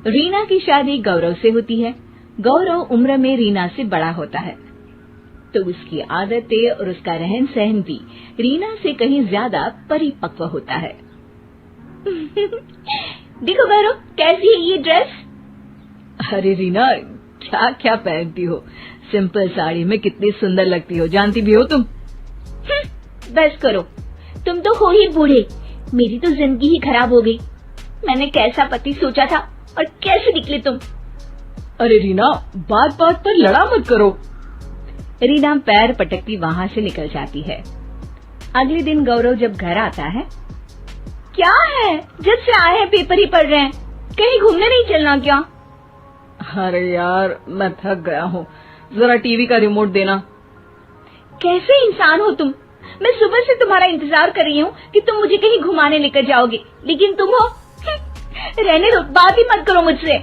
रीना की शादी गौरव से होती है। गौरव उम्र में रीना से बड़ा होता है, तो उसकी आदतें और उसका रहन सहन भी रीना से कहीं ज्यादा परिपक्व होता है। देखो गौरव, कैसी है ये ड्रेस? अरे रीना, क्या क्या पहनती हो? सिंपल साड़ी में कितनी सुंदर लगती हो, जानती भी हो तुम। बस करो, तुम तो हो ही बूढ़े, मेरी तो जिंदगी ही खराब हो गई। मैंने कैसा पति सोचा था और कैसे निकले तुम। अरे रीना, बात बात पर लड़ा मत करो। रीना पैर पटकती वहां से निकल जाती है। अगले दिन गौरव जब घर आता है, क्या है, जब से आए हैं पेपर ही पढ़ रहे हैं, कहीं घूमने नहीं चलना क्या? अरे यार, मैं थक गया हूँ, जरा टीवी का रिमोट देना। कैसे इंसान हो तुम? मैं सुबह से तुम्हारा इंतजार कर रही हूँ कि तुम मुझे कहीं घुमाने लेकर जाओगे, लेकिन तुम हो। रहने दो, बात ही मत करो मुझसे।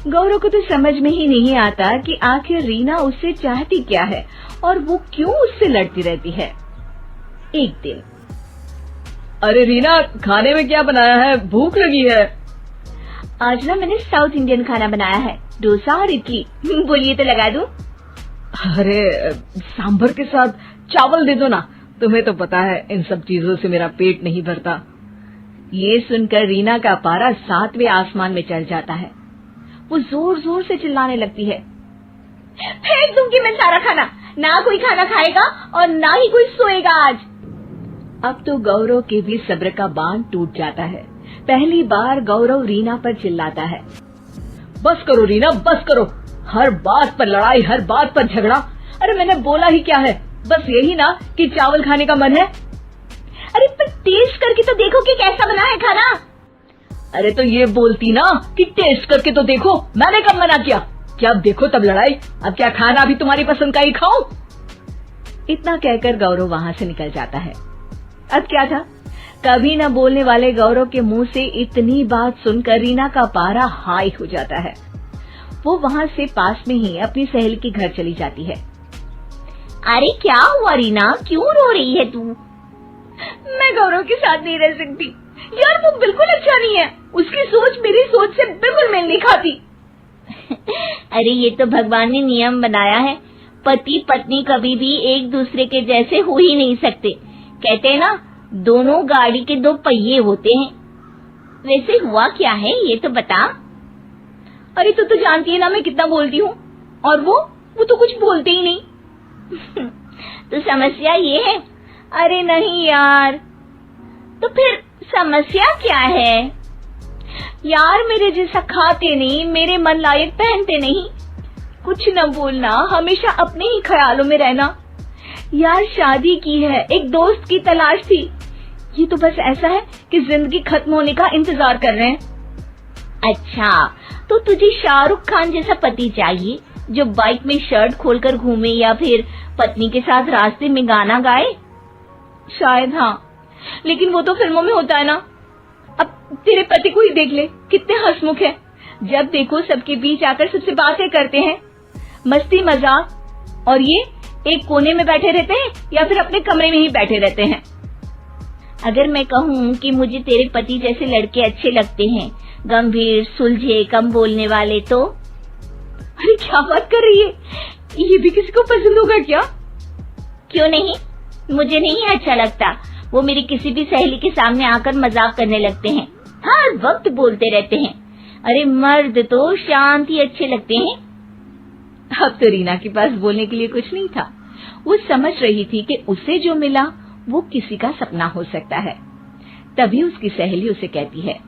गौरव को तो समझ में ही नहीं आता कि आखिर रीना उससे चाहती क्या है और वो क्यों उससे लड़ती रहती है। एक दिन, अरे रीना, खाने में क्या बनाया है? भूख लगी है। आज ना मैंने साउथ इंडियन खाना बनाया है, डोसा और इडली। बोलिए तो लगा दूं? अरे सांभर के साथ चावल दे दो ना, तुम्हें तो पता है इन सब चीजों से मेरा पेट नहीं भरता। ये सुनकर रीना का पारा 7वें आसमान में चढ़ जाता है। वो जोर जोर से चिल्लाने लगती है, फेंक दूंगी मैं सारा खाना, ना कोई खाना खाएगा और ना ही कोई सोएगा आज। अब तो गौरव के भी सब्र का बांध टूट जाता है। पहली बार गौरव रीना पर चिल्लाता है, बस करो रीना, बस करो, हर बात पर लड़ाई, हर बात पर झगड़ा। अरे मैंने बोला ही क्या है, बस यही ना कि चावल खाने का मन है। अरे पर टेस्ट करके तो देखो कि कैसा बना है खाना। अरे तो ये बोलती ना कि टेस्ट करके तो देखो, मैंने कब मना किया? क्या अब देखो तब लड़ाई, अब क्या खाना भी तुम्हारी पसंद का ही खाऊं? इतना कहकर गौरव वहां से निकल जाता है। अब क्या था, कभी न बोलने वाले गौरव के मुंह से इतनी बात सुनकर रीना का पारा हाई हो जाता है। वो वहां से पास में ही अपनी सहेली के घर चली जाती है। अरे क्या हुआ रीना, क्यों रो रही है तू? मैं गौरव के साथ नहीं रह सकती यार, वो बिल्कुल अच्छा नहीं है, उसकी सोच मेरी सोच से बिल्कुल मेल नहीं खाती। अरे ये तो भगवान ने नियम बनाया है, पति पत्नी कभी भी एक दूसरे के जैसे हो ही नहीं सकते। कहते हैं ना, दोनों गाड़ी के दो पहिए होते हैं। वैसे हुआ क्या है ये तो बता। अरे तू तो जानती है ना मैं कितना बोलती हूँ, और वो तो कुछ बोलते ही नहीं। तो समस्या ये है? अरे नहीं यार, तो फिर समस्या क्या है? यार मेरे जैसा खाते नहीं, मेरे मन लायक पहनते नहीं, कुछ न बोलना, हमेशा अपने ही ख्यालों में रहना। यार शादी की है, एक दोस्त की तलाश थी, ये तो बस ऐसा है कि जिंदगी खत्म होने का इंतजार कर रहे हैं। अच्छा, तो तुझे शाहरुख खान जैसा पति चाहिए जो बाइक में शर्ट खोलकर घूमे या फिर पत्नी के साथ रास्ते में गाना गाए? शायद हाँ, लेकिन वो तो फिल्मों में होता है ना। अब तेरे पति को ही देख ले, कितने हंसमुख है, जब देखो सबके बीच आकर सबसे बातें करते हैं, मस्ती मजाक, और ये एक कोने में बैठे रहते हैं या फिर अपने कमरे में ही बैठे रहते हैं। अगर मैं कहूँ कि मुझे तेरे पति जैसे लड़के अच्छे लगते हैं, गंभीर, सुलझे, कम बोलने वाले, तो? अरे क्या बात कर रही है, ये भी किसी को पसंद होगा क्या? क्यों नहीं, मुझे नहीं अच्छा लगता। वो मेरी किसी भी सहेली के सामने आकर मजाक करने लगते हैं, हर वक्त बोलते रहते हैं। अरे मर्द तो शांत ही अच्छे लगते हैं। अब तो रीना के पास बोलने के लिए कुछ नहीं था। वो समझ रही थी कि उसे जो मिला वो किसी का सपना हो सकता है। तभी उसकी सहेली उसे कहती है,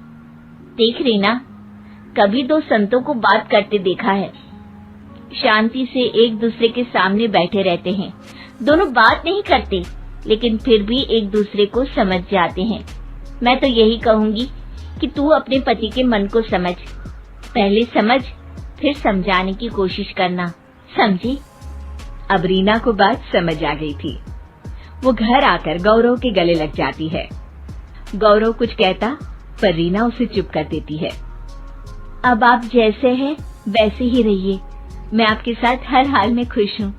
देख रीना, कभी दो संतों को बात करते देखा है, शांति से एक दूसरे के सामने बैठे रहते हैं, दोनों बात नहीं करते लेकिन फिर भी एक दूसरे को समझ जाते हैं। मैं तो यही कहूंगी कि तू अपने पति के मन को समझ, पहले समझ फिर समझाने की कोशिश करना, समझी? अब रीना को बात समझ आ गई थी। वो घर आकर गौरव के गले लग जाती है। गौरव कुछ कहता पर रीना उसे चुप कर देती है। अब आप जैसे हैं वैसे ही रहिए, मैं आपके साथ हर हाल में खुश हूँ।